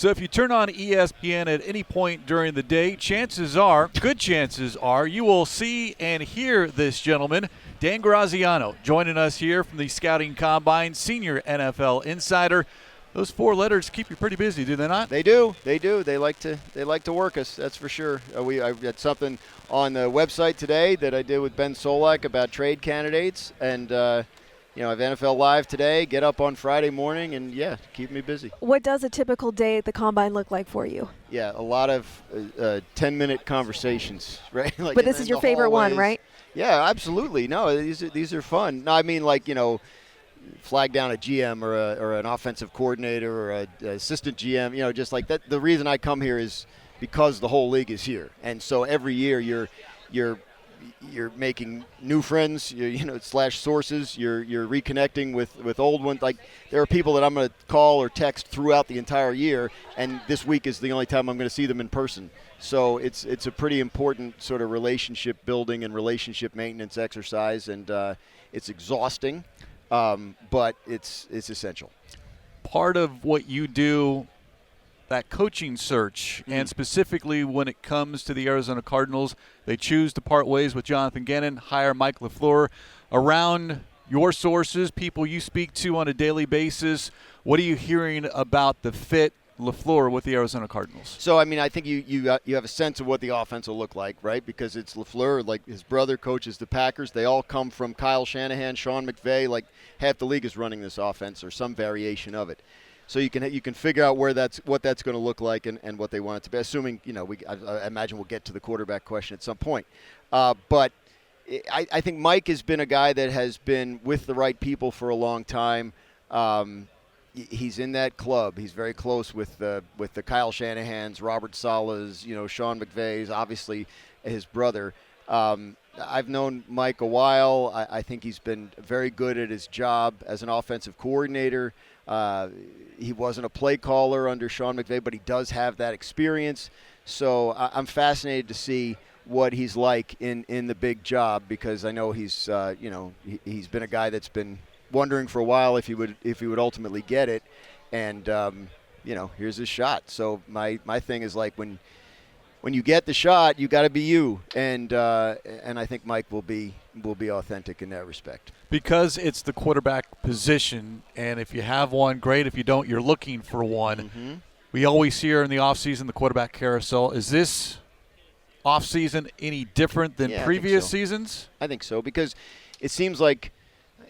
So if you turn on ESPN at any point during the day, good chances are, you will see and hear this gentleman, Dan Graziano, joining us here from the Scouting Combine, senior NFL insider. Those four letters keep you pretty busy, do they not? They do. They like to work us. That's for sure. I got something on the website today that I did with Ben Solak about trade candidates, and I have NFL Live today. Get up on Friday morning, and keep me busy. What does a typical day at the Combine look like for you? Yeah, a lot of 10-minute conversations, right? But this is your favorite one, right? Yeah, absolutely. No, these are fun. No, I mean, flag down a GM or an offensive coordinator or an assistant GM, just like that. The reason I come here is because the whole league is here, and so every year you're making new friends, slash sources. You're reconnecting with old ones. Like, there are people that I'm going to call or text throughout the entire year, and this week is the only time I'm going to see them in person. So it's a pretty important sort of relationship building and relationship maintenance exercise, and it's exhausting. But it's essential. Part of what you do, that coaching search, and specifically when it comes to the Arizona Cardinals, they choose to part ways with Jonathan Gannon, hire Mike LaFleur. Around your sources, people you speak to on a daily basis, what are you hearing about the fit LaFleur with the Arizona Cardinals? So, I mean, I think you have a sense of what the offense will look like, right? Because it's LaFleur, like his brother coaches the Packers. They all come from Kyle Shanahan, Sean McVay. Like, half the league is running this offense or some variation of it. So you can figure out what that's going to look like and what they want it to be. Assuming I imagine we'll get to the quarterback question at some point. But I think Mike has been a guy that has been with the right people for a long time. He's in that club. He's very close with the Kyle Shanahans, Robert Saleh's, Sean McVay's, obviously his brother. I've known Mike a while. I think he's been very good at his job as an offensive coordinator. He wasn't a play caller under Sean McVay, but he does have that experience. So I'm fascinated to see what he's like in the big job, because I know he's he's been a guy that's been wondering for a while if he would ultimately get it, and here's his shot. So my thing is, like, when you get the shot, you got to be you, and I think Mike will be authentic in that respect. Because it's the quarterback position, and if you have one, great. If you don't, you're looking for one. Mm-hmm. We always hear in the offseason the quarterback carousel. Is this offseason any different than previous seasons? I think so, because it seems like,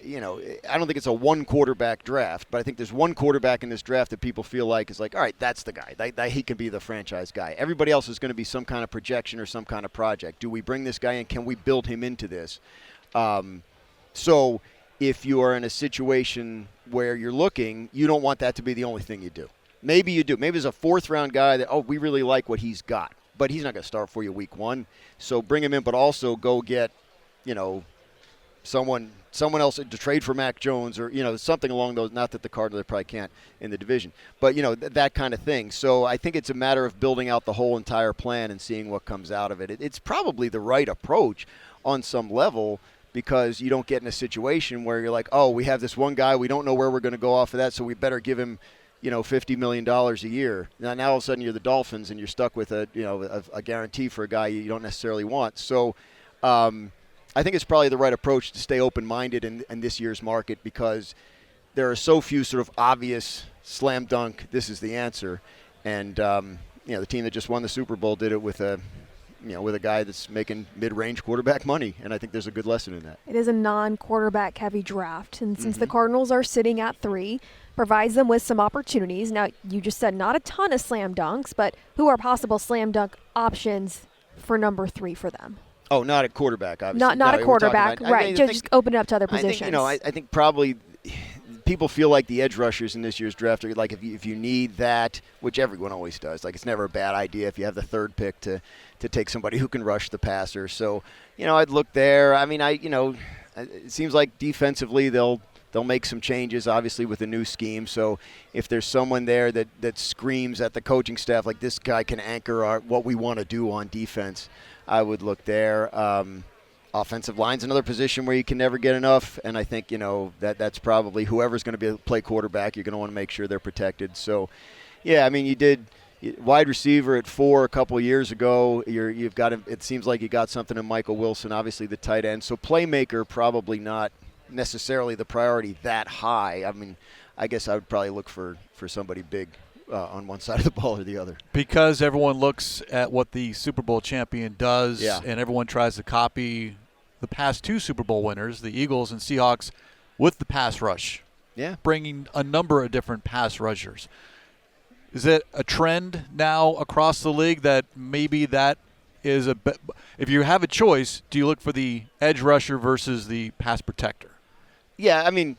I don't think it's a one quarterback draft, but I think there's one quarterback in this draft that people feel like is like, all right, that's the guy. He can be the franchise guy. Everybody else is going to be some kind of projection or some kind of project. Do we bring this guy in? Can we build him into this? So if you are in a situation where you're looking, you don't want that to be the only thing you do. Maybe you do. Maybe there's a fourth-round guy that, we really like what he's got, but he's not going to start for you week one. So bring him in, but also go get, someone else to trade for Mac Jones or, something along those. Not that the Cardinals probably can't in the division, but, that kind of thing. So I think it's a matter of building out the whole entire plan and seeing what comes out of it. It's probably the right approach on some level, because you don't get in a situation where you're like, we have this one guy, we don't know where we're going to go off of that, so we better give him, $50 million a year. Now all of a sudden you're the Dolphins and you're stuck with a guarantee for a guy you don't necessarily want. So I think it's probably the right approach to stay open-minded in this year's market, because there are so few sort of obvious slam dunk, this is the answer. And, the team that just won the Super Bowl did it with a guy that's making mid-range quarterback money, and I think there's a good lesson in that. It is a non-quarterback heavy draft, and since the Cardinals are sitting at 3, provides them with some opportunities. Now, you just said not a ton of slam dunks, but who are possible slam dunk options for number 3 for them? Oh, not at quarterback, obviously. Not a quarterback, right. Just open it up to other positions. I think probably people feel like the edge rushers in this year's draft are like, if you need that, which everyone always does, like, it's never a bad idea if you have the 3rd pick to take somebody who can rush the passer. So, I'd look there. I mean, it seems like defensively they'll make some changes, obviously, with the new scheme. So if there's someone there that screams at the coaching staff, like, this guy can anchor what we want to do on defense, I would look there. Offensive line's another position where you can never get enough, and I think, that's probably whoever's going to play quarterback, you're going to want to make sure they're protected. So Yeah, I mean, you did wide receiver at 4 a couple years ago. You've got it seems like you got something in Michael Wilson, obviously the tight end. So playmaker probably not necessarily the priority that high. I mean, I guess I would probably look for somebody big on one side of the ball or the other. Because everyone looks at what the Super Bowl champion does, and everyone tries to copy the past 2 Super Bowl winners, the Eagles and Seahawks, with the pass rush. Yeah. Bringing a number of different pass rushers. Is it a trend now across the league that maybe that is if you have a choice, do you look for the edge rusher versus the pass protector? Yeah, I mean,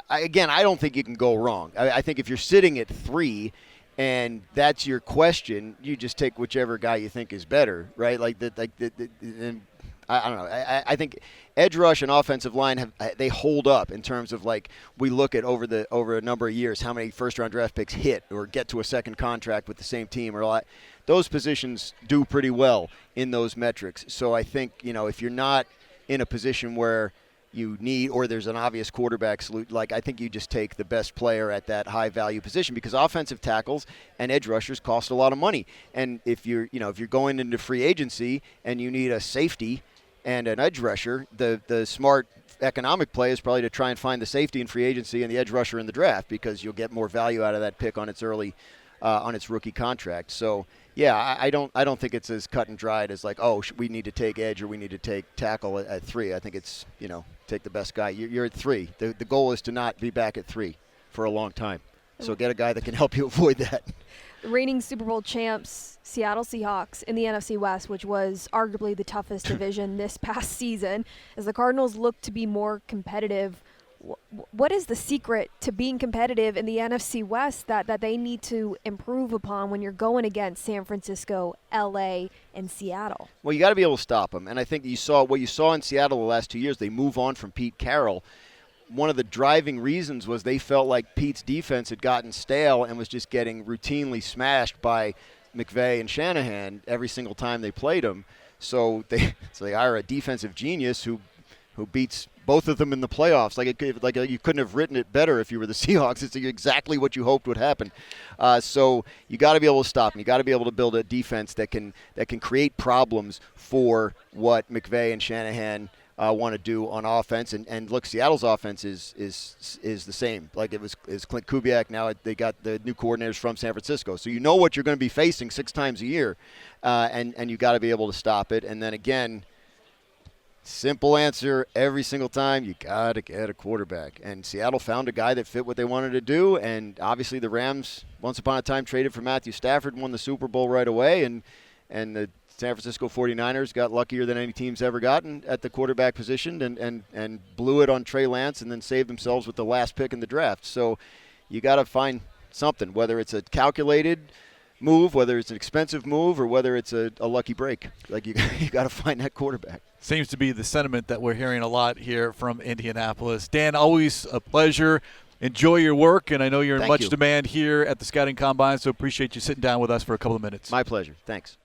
I don't think you can go wrong. I think if you're sitting at 3 and that's your question, you just take whichever guy you think is better, right? I don't know. I think edge rush and offensive line they hold up in terms of like we look at over a number of years how many first-round draft picks hit or get to a second contract with the same team or those positions do pretty well in those metrics. So I think if you're not in a position where you need or there's an obvious quarterback salute, like I think you just take the best player at that high value position because offensive tackles and edge rushers cost a lot of money. And if you're going into free agency and you need a safety and an edge rusher, the smart economic play is probably to try and find the safety in free agency and the edge rusher in the draft because you'll get more value out of that pick on its rookie contract. So yeah, I don't think it's as cut and dried as like, we need to take edge or we need to take tackle at 3. I think it's take the best guy. You're at 3. The goal is to not be back at 3 for a long time. So get a guy that can help you avoid that. Reigning Super Bowl champs, Seattle Seahawks in the NFC West, which was arguably the toughest division this past season, as the Cardinals look to be more competitive. What is the secret to being competitive in the NFC West that they need to improve upon when you're going against San Francisco, LA, and Seattle? Well, you got to be able to stop them. And I think what you saw in Seattle the last 2 years, they move on from Pete Carroll. One of the driving reasons was they felt like Pete's defense had gotten stale and was just getting routinely smashed by McVay and Shanahan every single time they played him. So they hire a defensive genius who beats both of them in the playoffs. You couldn't have written it better if you were the Seahawks. It's exactly what you hoped would happen. So you got to be able to stop them. You got to be able to build a defense that can create problems for what McVay and Shanahan want to do on offense. And look, Seattle's offense is the same. Like is Clint Kubiak. Now they got the new coordinators from San Francisco. So you know what you're going to be facing 6 times a year, and you got to be able to stop it. And then again, simple answer every single time, you got to get a quarterback. And Seattle found a guy that fit what they wanted to do. And obviously the Rams, once upon a time, traded for Matthew Stafford, won the Super Bowl right away. And the San Francisco 49ers got luckier than any team's ever gotten at the quarterback position and blew it on Trey Lance and then saved themselves with the last pick in the draft. So you got to find something, whether it's a calculated move, whether it's an expensive move, or whether it's a lucky break. Like you got to find that quarterback. Seems to be the sentiment that we're hearing a lot here from Indianapolis. Dan, always a pleasure. Enjoy your work, and I know you're in much demand here at the Scouting Combine, so appreciate you sitting down with us for a couple of minutes. My pleasure. Thanks.